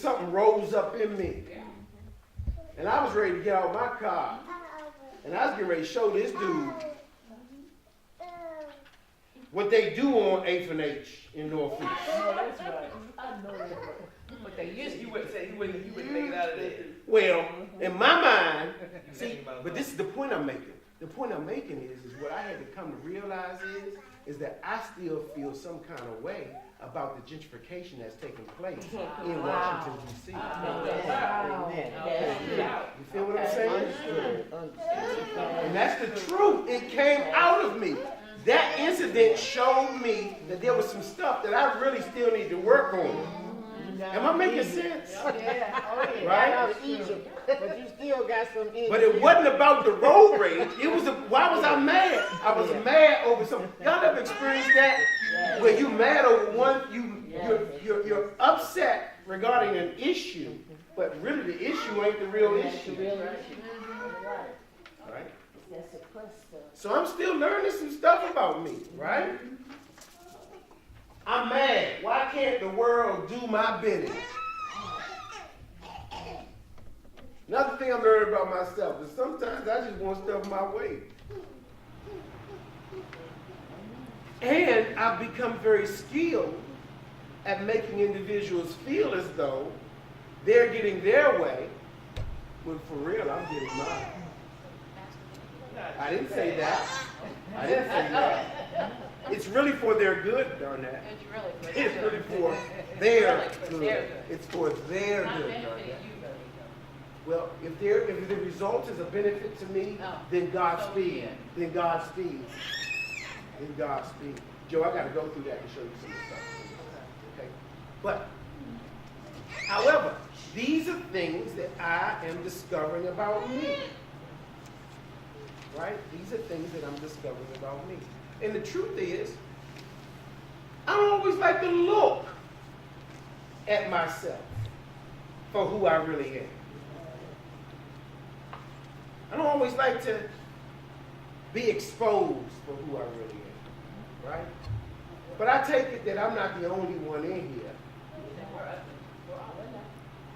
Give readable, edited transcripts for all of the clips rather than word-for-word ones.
something rose up in me. And I was ready to get out of my car. And I was getting ready to show this dude what they do on 8th and H in Northeast. Oh, that's right. I know that's right. But they used to, you wouldn't say, you wouldn't make it out of there. Well, in my mind, see, but this is the point I'm making. The point I'm making is what I had to come to realize is that I still feel some kind of way about the gentrification that's taking place in Washington, D.C. You feel what I'm saying? And that's the truth. It came out of me. That incident showed me that there was some stuff that I really still need to work on. Am I making sense? Yeah. Oh, yeah. Right? Out of Egypt, but you still got some in But it wasn't about the road rage. It was why was I mad? I was mad over something. Y'all never experienced that? Where you mad over one, you're upset regarding an issue, but really the issue ain't the real issue. Right? So I'm still learning some stuff about me, right? I'm mad. Why can't the world do my bidding? Another thing I'm learning about myself is sometimes I just want stuff my way. And I've become very skilled at making individuals feel as though they're getting their way, when for real, I'm getting mine. I didn't say that. I didn't say that. It's really for their good, darn that. It's really for their good. It's for their good, darn that. Well, if the result is a benefit to me, then Godspeed. Then Godspeed. Then Godspeed. Joe, I got to go through that and show you some of the stuff. Okay? But, however, these are things that I am discovering about me. Right? These are things that I'm discovering about me. And the truth is, I don't always like to look at myself for who I really am. I don't always like to be exposed for who I really am, right? But I take it that I'm not the only one in here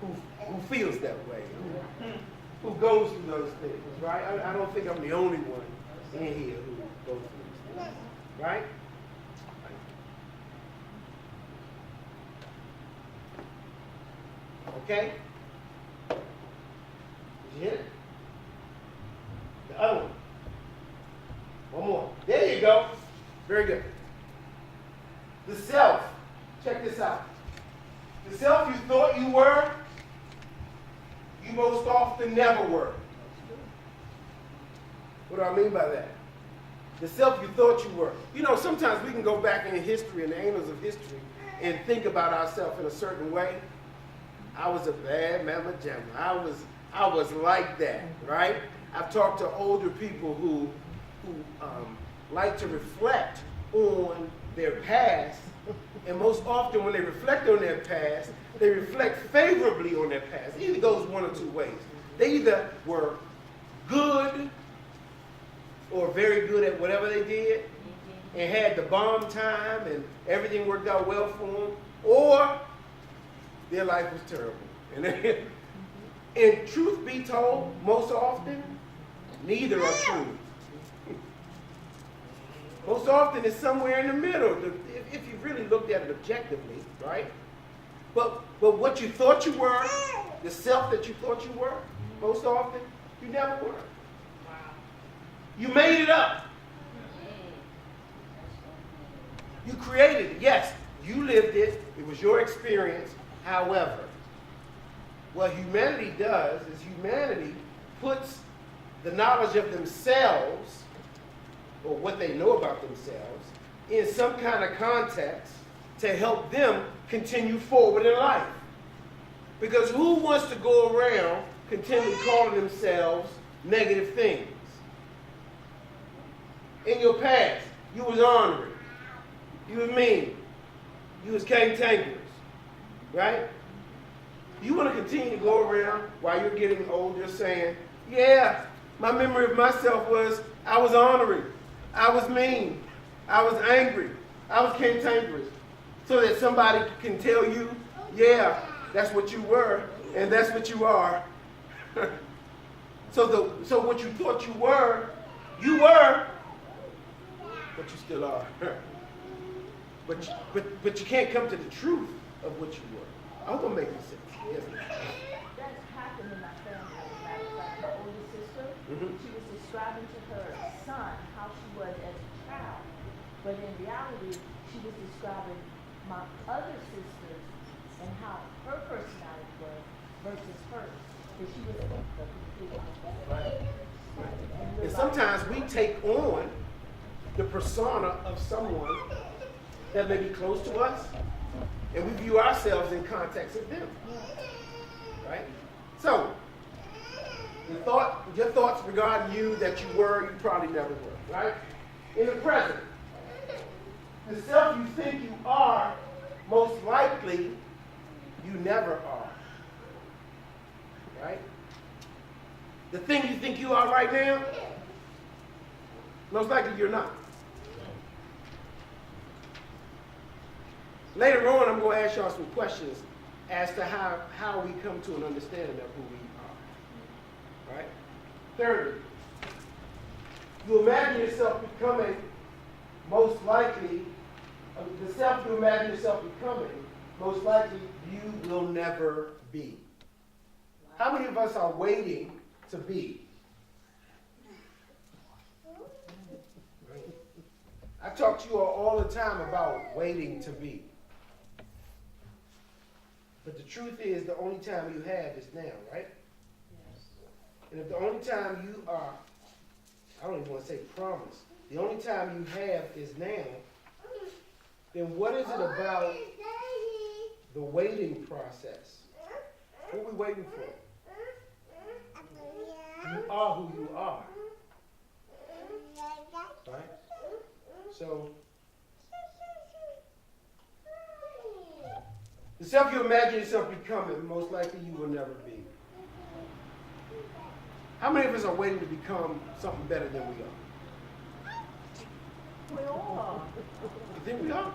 who feels that way, who goes through those things, right? I don't think I'm the only one in here who goes through these things, right? Okay? Did you hit it? The other one. One more. There you go. Very good. The self. Check this out. The self you thought you were, you most often never were. What do I mean by that? The self you thought you were. You know, sometimes we can go back in history, in the annals of history, and think about ourselves in a certain way. I was a bad mamma jamma. I was like that, right? I've talked to older people who like to reflect on their past, and most often when they reflect on their past, they reflect favorably on their past. It either goes one or two ways. They either were good or very good at whatever they did and had the bomb time and everything worked out well for them, or their life was terrible. And truth be told, most often, neither are true. Most often it's somewhere in the middle, if you really looked at it objectively, right? But what you thought you were, the self that you thought you were, most often, you never were. You made it up. You created it. Yes, you lived it. It was your experience. However, what humanity does is humanity puts the knowledge of themselves, or what they know about themselves, in some kind of context to help them continue forward in life. Because who wants to go around continually calling themselves negative things? In your past, you was ornery, you was mean, you was cantankerous, right? You want to continue to go around while you're getting older saying, yeah, my memory of myself was I was ornery, I was mean, I was angry, I was cantankerous. So that somebody can tell you, yeah, That's what you were, and that's what you are. So what you thought you were, but you still are. But you can't come to the truth of what you were. I hope I'm making sense. Yes, ma'am. That's happened in my family. As a matter of fact, my older sister, she was describing to her son how she was as a child. But in reality, she was describing my other sisters and how her personality was versus hers. Because she was a complete opposite. Right. And sometimes we take on the persona of someone that may be close to us, and we view ourselves in context of them. Right? So, your thoughts regarding you that you were, you probably never were. Right? In the present, the self you think you are, most likely, you never are. Right? The thing you think you are right now, most likely you're not. Later on, I'm going to ask y'all some questions as to how we come to an understanding of who we are. Right? Thirdly, you imagine yourself becoming most likely, the self you imagine yourself becoming, most likely you will never be. How many of us are waiting to be? I talk to you all the time about waiting to be. But the truth is, the only time you have is now, right? Yes. And if the only time you are, I don't even want to say promised, the only time you have is now, then what is it about the waiting process? What are we waiting for? You are who you are. Right? So, the self you imagine yourself becoming, most likely you will never be. How many of us are waiting to become something better than we are? We all are. You think we are?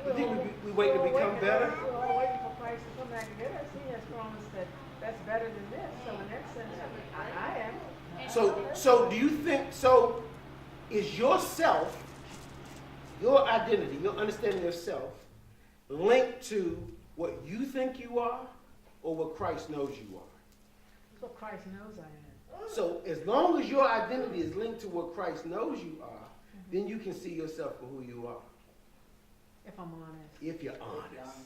You think we wait to become better? We're all waiting for Christ to come back and get us. He has promised that that's better than this. So in that sense, I am. So do you think, is yourself, your identity, your understanding of self, linked to what you think you are or what Christ knows you are? That's what Christ knows I am. So as long as your identity is linked to what Christ knows you are, then you can see yourself for who you are. If I'm honest. If you're honest.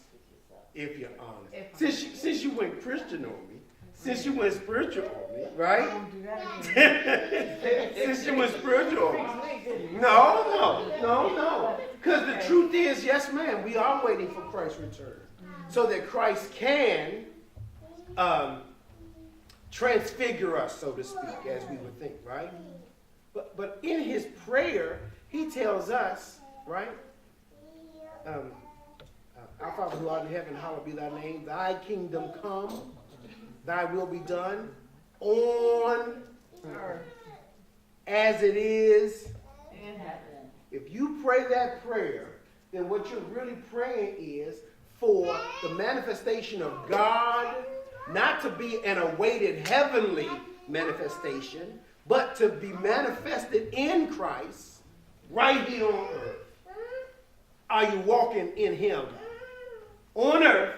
If you're honest. Since you went Christian on me, since you went spiritual on me, right? Don't do that again. Since you went spiritual on me. No. Because the truth is, yes, ma'am, we are waiting for Christ's return. So that Christ can transfigure us, so to speak, as we would think, right? But in his prayer, he tells us, right? Our Father who art in heaven, hallowed be thy name. Thy kingdom come, thy will be done on earth as it is In heaven. If you pray that prayer, then what you're really praying is for the manifestation of God, not to be an awaited heavenly manifestation, but to be manifested in Christ right here on earth. Are you walking in him on earth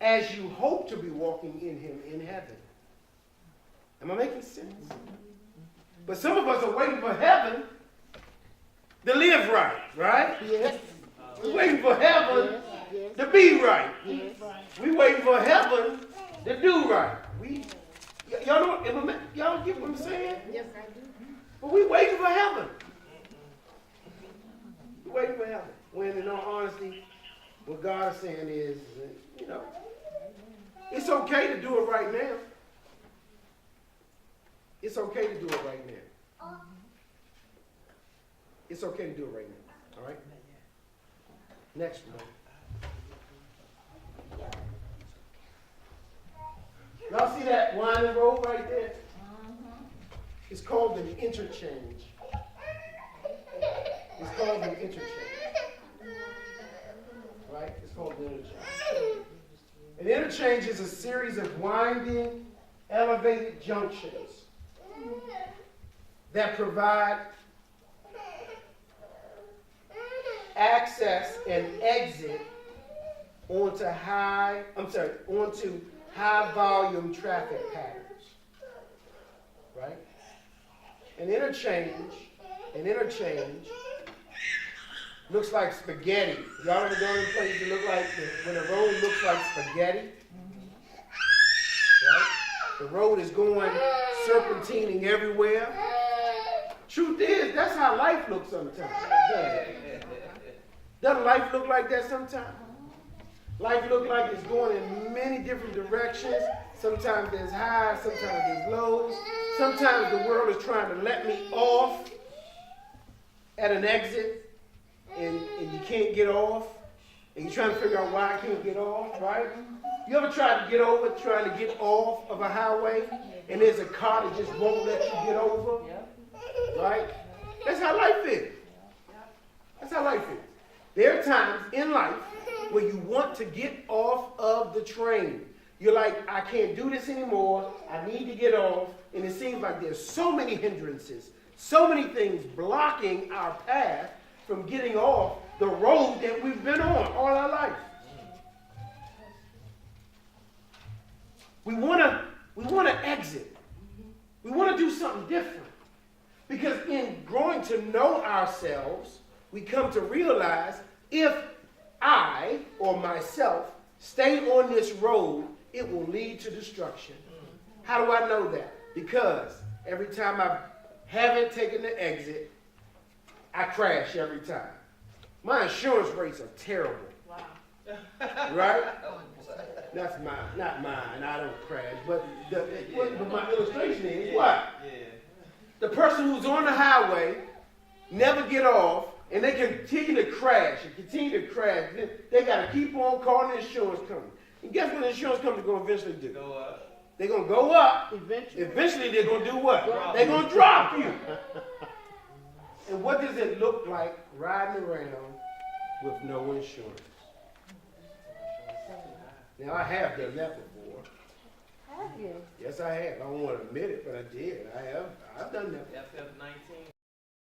as you hope to be walking in him in heaven? Am I making sense? But some of us are waiting for heaven to live right, right? Yes. We're waiting for heaven Yes. to be right. Yes. We're waiting for heaven to do right. Y'all get what I'm saying? Yes, I do. But we're waiting for heaven. We're waiting for heaven. When, in all honesty, what God is saying is, it's okay to do it right now. It's okay to do it right now. It's okay to do it right now. All right? Next one. Y'all see that winding road right there? It's called an interchange. It's called an interchange. Right? It's called an interchange. An interchange is a series of winding, elevated junctions that provide access and exit onto high volume traffic patterns. Right? An interchange looks like spaghetti. Y'all ever go to a place that look like, when the road looks like spaghetti? Right? The road is going serpentining everywhere. Truth is, that's how life looks sometimes. Doesn't life look like that sometimes? Life look like it's going in many different directions. Sometimes there's highs, sometimes there's lows. Sometimes the world is trying to let me off at an exit, and you can't get off, and you're trying to figure out why I can't get off, right? You ever tried to get over, trying to get off of a highway, and there's a car that just won't let you get over? Right? That's how life is. That's how life is. There are times in life where you want to get off of the train. You're like, I can't do this anymore. I need to get off. And it seems like there's so many hindrances, so many things blocking our path from getting off the road that we've been on all our life. We want to exit. We want to do something different. Because in growing to know ourselves, we come to realize if I or myself stay on this road, it will lead to destruction. How do I know that? Because every time I haven't taken the exit, I crash every time. My insurance rates are terrible. Wow. Right? That's mine, not mine. I don't crash. But my illustration is what? The person who's on the highway never get off, and they continue to crash and continue to crash. They got to keep on calling the insurance company. And guess what the insurance company is going to eventually do? Go up. They're going to go up. Eventually They're going to do what? They're going to drop you. And what does it look like riding around with no insurance? Now, I have done that before. Have you? Yes, I have. I don't want to admit it, but I did. I've done that. FF19